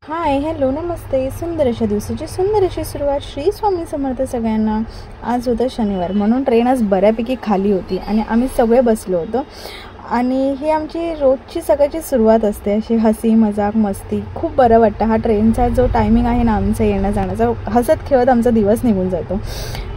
Hi hello नमस्ते. सुंदर अशा दिवसाची सुंदर अशी सुरुवात. श्री स्वामी समर्थ सगळ्यांना. आज होता शनिवार म्हणून ट्रेन आज बऱ्यापैकी खाली होती आणि आम्ही सगळे बसलो होतो आणि ही आमची रोजची सगळ्याची सुरुवात असते, अशी हसी मजाक मस्ती. खूप बरं वाटतं. हा ट्रेनचा जो टायमिंग आहे ना आमचा येण्या जाण्याचा, हसत खेळत आमचा दिवस निघून जातो.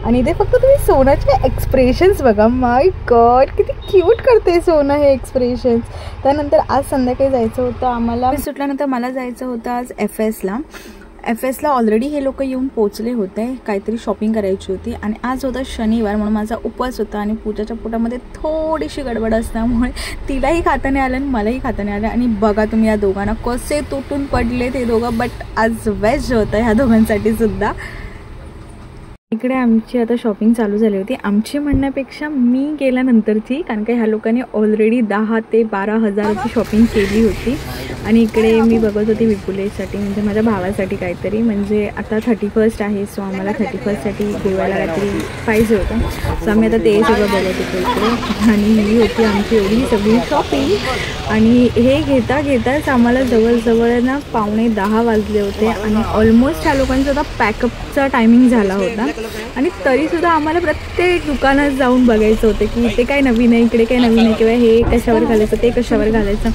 आणि ते फक्त तुम्ही सोनाचे एक्सप्रेशन्स बघा. माय गॉड किती क्यूट करते सोना हे एक्सप्रेशन्स. त्यानंतर आज संध्याकाळी जायचं होतं आम्हाला. सुटल्यानंतर मला जायचं होतं आज एफ एसला ऑलरेडी हे लोक येऊन पोचले होते. काहीतरी शॉपिंग करायची होती आणि आज होता शनिवार म्हणून माझा उपवास होता आणि पूजाच्या पोटामध्ये थोडीशी गडबड असल्यामुळे तिलाही खाता नाही आलं आणि मलाही खाता नाही आलं. आणि बघा तुम्ही या दोघांना कसे तुटून पडले ते दोघं. बट आज वेज होतं ह्या दोघांसाठी सुद्धा. इकडे आमची आता शॉपिंग चालू झाली होती. आमची म्हणण्यापेक्षा मी गेल्यानंतरची, कारण की ह्या लोकांनी ऑलरेडी 10 ते 12 हजाराची शॉपिंग केली होती. आणि इकडे मी बघत होती विपुलेसाठी, म्हणजे माझ्या भावासाठी काहीतरी, म्हणजे आता 31st आहे. सो आम्हाला 31स्टसाठी गोव्याला काहीतरी पाहिजे होतं. सो आम्ही आता ते सगळं बघत होतो इकडे. आणि ही होती आमची एवढी सगळी शॉपिंग. आणि हे घेताच आम्हाला जवळजवळ ना 9:45 वाजले होते आणि ऑलमोस्ट ह्या लोकांचा आता पॅकअपचा टायमिंग झाला होता. आणि तरीसुद्धा आम्हाला प्रत्येक दुकानात जाऊन बघायचं होतं की इथे काय नवीन आहे, इकडे काय नवीन आहे, किंवा हे कशावर घालायचं, ते कशावर घालायचं.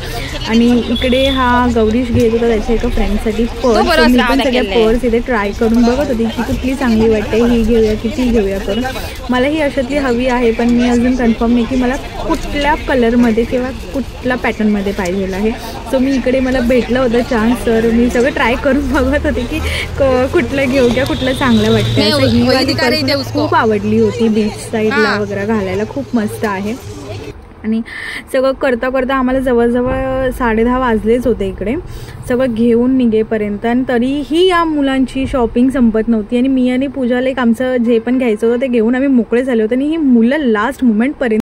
आणि इकडे हा गौरीश घेत होता त्याच्या एका फ्रेंडसाठी पर्स. मी पण सगळ्या पर्स इथे ट्राय करून बघत होती की कुठली चांगली वाटते, ही घेऊया की ती घेऊया करून. मला ही अशातली हवी आहे, पण मी अजून कन्फर्म नाही की मला कुठल्या कलरमध्ये किंवा कुठल्या पॅटर्नमध्ये पाहिजे आहे. सो मी इकडे मला भेटलं होतं चान्स, तर मी सगळं ट्राय करून बघत होते की कुठलं घेऊ किंवा कुठलं चांगलं वाटतं. ही वाली खूप आवडली होती. बीच साईडला वगैरे घालायला खूप मस्त आहे. आणि सगळं करता आम्हाला जवळजवळ 10:30 वाजलेच होते इकडे सगळं घेऊन निघेपर्यंत. आणि तरीही या मुलांची शॉपिंग संपत नव्हती. आणि मी आणि पूजाला एक आमचं जे पण घ्यायचं होतं ते घेऊन आम्ही मोकळे झाले होते. आणि ही मुलं लास्ट मोमेंटपर्यंत